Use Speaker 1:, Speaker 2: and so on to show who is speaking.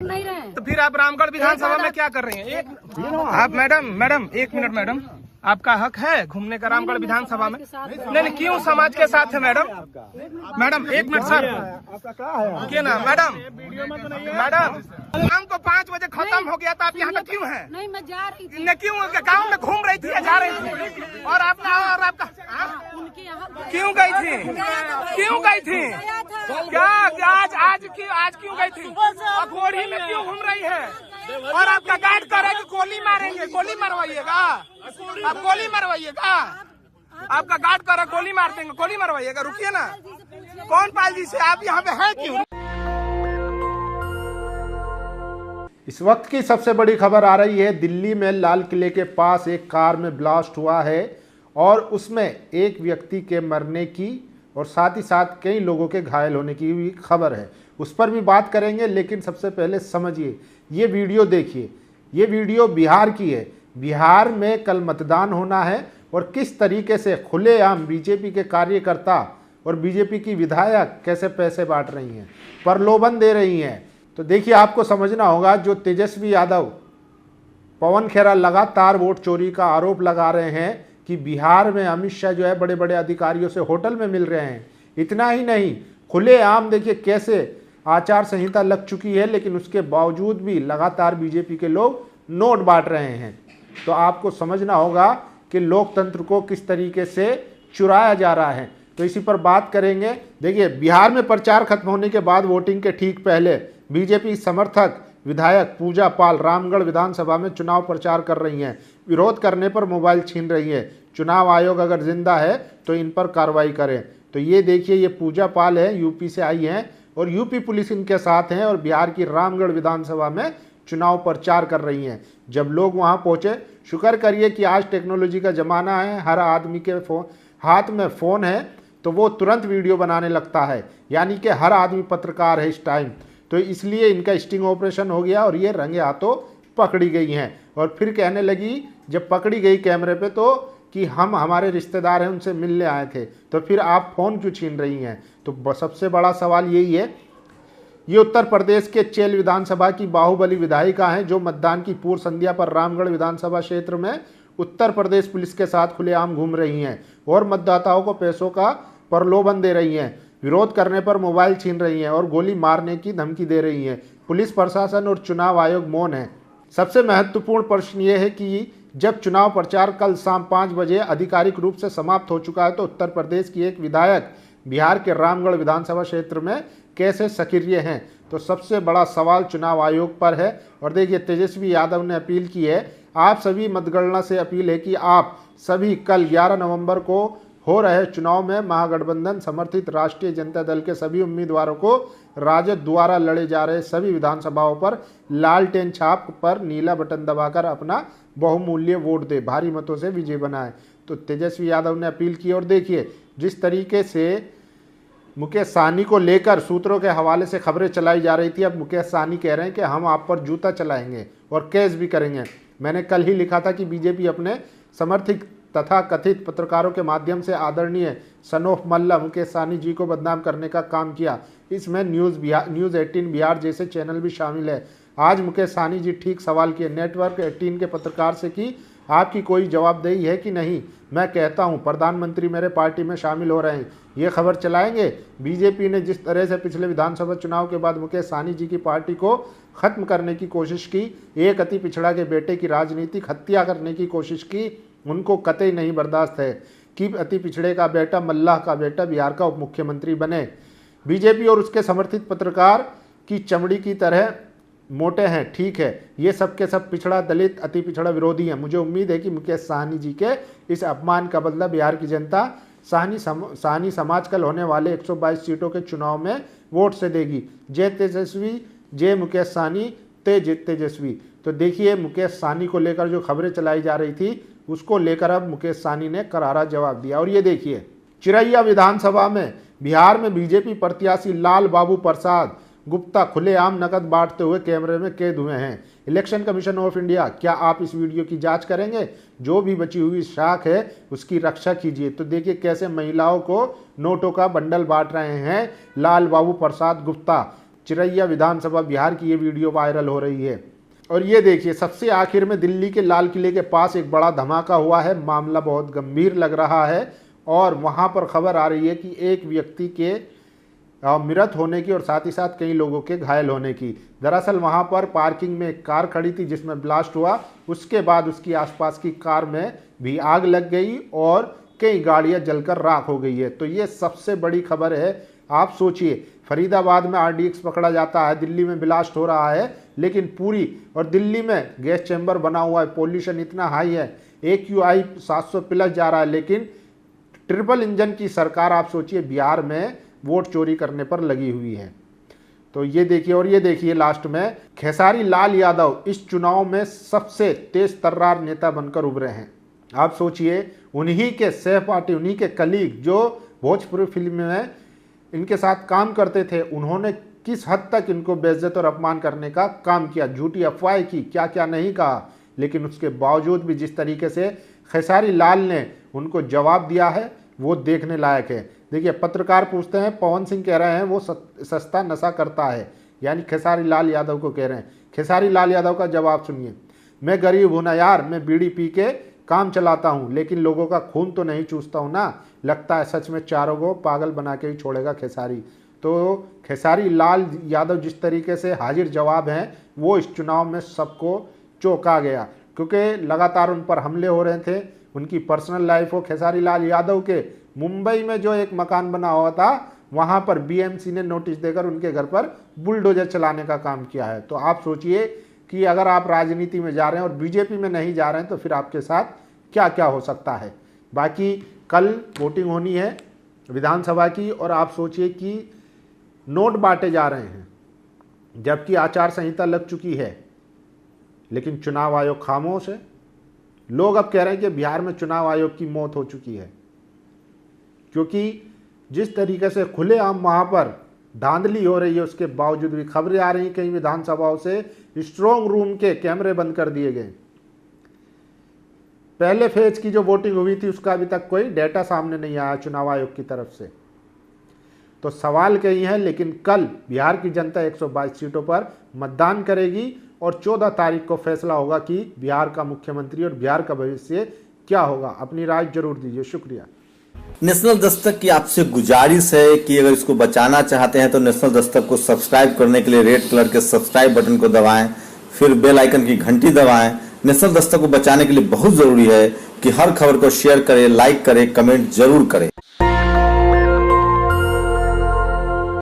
Speaker 1: नहीं रहे।
Speaker 2: तो फिर आप रामगढ़ विधानसभा में क्या कर रही हैं? आप मैडम एक मिनट मैडम, आपका हक है घूमने का रामगढ़ विधानसभा में। नहीं, क्यों समाज के साथ है मैडम? मैडम एक मिनट सर, क्या ना मैडम शाम को 5 बजे खत्म हो गया था, आप यहाँ पे क्यों हैं?
Speaker 1: नहीं, मैं जा रही थी।
Speaker 2: क्यों गाँव में घूम रही थी या जा रही थी? और आपका
Speaker 1: उनके यहाँ
Speaker 2: क्यों गई थी? क्यों गई थी? क्या आज क्यों गई थी? अघोरी में क्यों घूम रही है? और आपका गार्ड कर रहा है कि गोली मारेंगे, गोली मरवाइएगा, आप गोली मरवाइएगा। आपका गार्ड कर रहा है गोली मार देंगे, गोली मरवाइएगा। रुकिए ना, कौन पाल जी से आप यहाँ पे हैं क्यों?
Speaker 3: इस वक्त की सबसे बड़ी खबर आ रही है, दिल्ली में लाल किले के पास एक कार में ब्लास्ट हुआ है और उसमें एक व्यक्ति के मरने की और साथ ही साथ कई लोगों के घायल होने की भी खबर है। उस पर भी बात करेंगे, लेकिन सबसे पहले समझिए, ये वीडियो देखिए। ये वीडियो बिहार की है। बिहार में कल मतदान होना है और किस तरीके से खुलेआम बीजेपी के कार्यकर्ता और बीजेपी की विधायक कैसे पैसे बांट रही हैं, प्रलोभन दे रही हैं। तो देखिए, आपको समझना होगा, जो तेजस्वी यादव, पवन खेरा लगातार वोट चोरी का आरोप लगा रहे हैं कि बिहार में अमित शाह जो है बड़े बड़े अधिकारियों से होटल में मिल रहे हैं। इतना ही नहीं, खुलेआम देखिए कैसे आचार संहिता लग चुकी है, लेकिन उसके बावजूद भी लगातार बीजेपी के लोग नोट बांट रहे हैं। तो आपको समझना होगा कि लोकतंत्र को किस तरीके से चुराया जा रहा है। तो इसी पर बात करेंगे। देखिए, बिहार में प्रचार खत्म होने के बाद वोटिंग के ठीक पहले बीजेपी समर्थक विधायक पूजा पाल रामगढ़ विधानसभा में चुनाव प्रचार कर रही हैं। विरोध करने पर मोबाइल छीन रही है। चुनाव आयोग अगर जिंदा है तो इन पर कार्रवाई करें। तो ये देखिए, ये पूजा पाल है, यूपी से आई हैं और यूपी पुलिस इनके साथ हैं और बिहार की रामगढ़ विधानसभा में चुनाव प्रचार कर रही हैं। जब लोग वहां पहुंचे, शुक्र करिए कि आज टेक्नोलॉजी का ज़माना है, हर आदमी के हाथ में फ़ोन है, तो वो तुरंत वीडियो बनाने लगता है। यानी कि हर आदमी पत्रकार है इस टाइम। तो इसलिए इनका स्टिंग ऑपरेशन हो गया और ये रंगे हाथों पकड़ी गई हैं। और फिर कहने लगी, जब पकड़ी गई कैमरे पे, तो कि हम हमारे रिश्तेदार हैं, उनसे मिलने आए थे, तो फिर आप फ़ोन क्यों छीन रही हैं? तो सबसे बड़ा सवाल यही है। ये उत्तर प्रदेश के चेल विधानसभा की बाहुबली विधायिका हैं, जो मतदान की पूर्व संध्या पर रामगढ़ विधानसभा क्षेत्र में उत्तर प्रदेश पुलिस के साथ खुलेआम घूम रही हैं और मतदाताओं को पैसों का प्रलोभन दे रही हैं। विरोध करने पर मोबाइल छीन रही हैं और गोली मारने की धमकी दे रही हैं। पुलिस प्रशासन और चुनाव आयोग मौन है। सबसे महत्वपूर्ण प्रश्न ये है कि जब चुनाव प्रचार कल शाम 5 बजे आधिकारिक रूप से समाप्त हो चुका है, तो उत्तर प्रदेश की एक विधायक बिहार के रामगढ़ विधानसभा क्षेत्र में कैसे सक्रिय हैं? तो सबसे बड़ा सवाल चुनाव आयोग पर है। और देखिए, तेजस्वी यादव ने अपील की है, आप सभी मतगणना से अपील है कि आप सभी कल 11 नवंबर को हो रहे चुनाव में महागठबंधन समर्थित राष्ट्रीय जनता दल के सभी उम्मीदवारों को राजद द्वारा लड़े जा रहे सभी विधानसभाओं पर लालटेन छाप पर नीला बटन दबाकर अपना बहुमूल्य वोट दे, भारी मतों से विजय बनाए। तो तेजस्वी यादव ने अपील की। और देखिए, जिस तरीके से मुकेश सहनी को लेकर सूत्रों के हवाले से खबरें चलाई जा रही थी, अब मुकेश सहनी कह रहे हैं कि हम आप पर जूता चलाएंगे और केस भी करेंगे। मैंने कल ही लिखा था कि बीजेपी अपने समर्थित तथा कथित पत्रकारों के माध्यम से आदरणीय सनोफ मल्ला मुकेश सहनी जी को बदनाम करने का काम किया। इसमें न्यूज़ 18 बिहार जैसे चैनल भी शामिल है। आज मुकेश सहनी जी ठीक सवाल किए नेटवर्क 18 के पत्रकार से कि आपकी कोई जवाबदेही है कि नहीं। मैं कहता हूं, प्रधानमंत्री मेरे पार्टी में शामिल हो रहे हैं, ये खबर चलाएंगे। बीजेपी ने जिस तरह से पिछले विधानसभा चुनाव के बाद मुकेश सहनी जी की पार्टी को खत्म करने की कोशिश की, एक अति पिछड़ा के बेटे की राजनीतिक हत्या करने की कोशिश की, उनको कतई नहीं बर्दाश्त है कि अति पिछड़े का बेटा, मल्लाह का बेटा बिहार का उप मुख्यमंत्री बने। बीजेपी और उसके समर्थित पत्रकार की चमड़ी की तरह मोटे हैं, ठीक है, ये सब के सब पिछड़ा, दलित, अति पिछड़ा विरोधी हैं। मुझे उम्मीद है कि मुकेश सहनी जी के इस अपमान का बदला बिहार की जनता सहनी समाज कल होने वाले 122 सीटों के चुनाव में वोट से देगी। जय तेजस्वी, जय मुकेश सहनी, तेजस्वी। तो देखिए, मुकेश सहनी को लेकर जो खबरें चलाई जा रही थी, उसको लेकर अब मुकेश सहनी ने करारा जवाब दिया। और ये देखिए, चिरैया विधानसभा में बिहार में बीजेपी प्रत्याशी लाल बाबू प्रसाद गुप्ता खुलेआम नकद बांटते हुए कैमरे में कैद हुए हैं। इलेक्शन कमीशन ऑफ इंडिया, क्या आप इस वीडियो की जांच करेंगे? जो भी बची हुई शाख है उसकी रक्षा कीजिए। तो देखिए कैसे महिलाओं को नोटों का बंडल बांट रहे हैं लाल बाबू प्रसाद गुप्ता। चिरैया विधानसभा बिहार की ये वीडियो वायरल हो रही है। और ये देखिए, सबसे आखिर में दिल्ली के लाल किले के पास एक बड़ा धमाका हुआ है। मामला बहुत गंभीर लग रहा है और वहाँ पर खबर आ रही है कि एक व्यक्ति के मृत होने की और साथ ही साथ कई लोगों के घायल होने की। दरअसल वहाँ पर पार्किंग में एक कार खड़ी थी जिसमें ब्लास्ट हुआ, उसके बाद उसकी आसपास की कार में भी आग लग गई और कई गाड़ियां जलकर राख हो गई है। तो ये सबसे बड़ी खबर है। आप सोचिए, फरीदाबाद में RDX पकड़ा जाता है, दिल्ली में ब्लास्ट हो रहा है, लेकिन पूरी और दिल्ली में गैस चैम्बर बना हुआ है, पोल्यूशन इतना हाई है, AQI 700 प्लस जा रहा है, लेकिन ट्रिपल इंजन की सरकार आप सोचिए बिहार में वोट चोरी करने पर लगी हुई है। तो ये देखिए, और ये देखिए लास्ट में खेसारी लाल यादव इस चुनाव में सबसे तेज तर्रार नेता बनकर उभरे हैं। आप सोचिए, उन्हीं के सहपाठी, उन्हीं के कलीग जो भोजपुरी फिल्म में इनके साथ काम करते थे, उन्होंने किस हद तक इनको बेइज्जत और अपमान करने का काम किया, झूठी अफवाहें की, क्या क्या नहीं कहा, लेकिन उसके बावजूद भी जिस तरीके से खेसारी लाल ने उनको जवाब दिया है वो देखने लायक है। देखिए, पत्रकार पूछते हैं, पवन सिंह कह रहे हैं वो सस्ता नशा करता है, यानी खेसारी लाल यादव को कह रहे हैं। खेसारी लाल यादव का जवाब सुनिए, मैं गरीब हूं ना यार, मैं बीड़ी पी के काम चलाता हूं, लेकिन लोगों का खून तो नहीं चूसता हूं ना। लगता है सच में चारों को पागल बना के ही छोड़ेगा खेसारी। तो खेसारी लाल यादव जिस तरीके से हाजिर जवाब हैं वो इस चुनाव में सबको चौंका गया, क्योंकि लगातार उन पर हमले हो रहे थे। उनकी पर्सनल लाइफ हो, खेसारी लाल यादव के मुंबई में जो एक मकान बना हुआ था वहां पर BMC ने नोटिस देकर उनके घर पर बुलडोजर चलाने का काम किया है। तो आप सोचिए कि अगर आप राजनीति में जा रहे हैं और बीजेपी में नहीं जा रहे हैं तो फिर आपके साथ क्या क्या हो सकता है। बाकी कल वोटिंग होनी है विधानसभा की, और आप सोचिए कि नोट बांटे जा रहे हैं जबकि आचार संहिता लग चुकी है, लेकिन चुनाव आयोग खामोश है। लोग अब कह रहे हैं कि बिहार में चुनाव आयोग की मौत हो चुकी है, क्योंकि जिस तरीके से खुलेआम वहां पर धांधली हो रही है उसके बावजूद भी खबरें आ रही कई विधानसभाओं से स्ट्रांग रूम के कैमरे बंद कर दिए गए। पहले फेज की जो वोटिंग हुई थी उसका अभी तक कोई डेटा सामने नहीं आया चुनाव आयोग की तरफ से। तो सवाल कई है, लेकिन कल बिहार की जनता 122 सीटों पर मतदान करेगी और 14 तारीख को फैसला होगा कि बिहार का मुख्यमंत्री और बिहार का भविष्य क्या होगा। अपनी राय जरूर दीजिए। शुक्रिया।
Speaker 4: नेशनल दस्तक की आपसे गुजारिश है कि अगर इसको बचाना चाहते हैं तो नेशनल दस्तक को सब्सक्राइब करने के लिए रेड कलर के सब्सक्राइब बटन को दबाएं, फिर बेल आइकन की घंटी दबाएं। नेशनल दस्तक को बचाने के लिए बहुत जरूरी है कि हर खबर को शेयर करें, लाइक करें, कमेंट जरूर करें।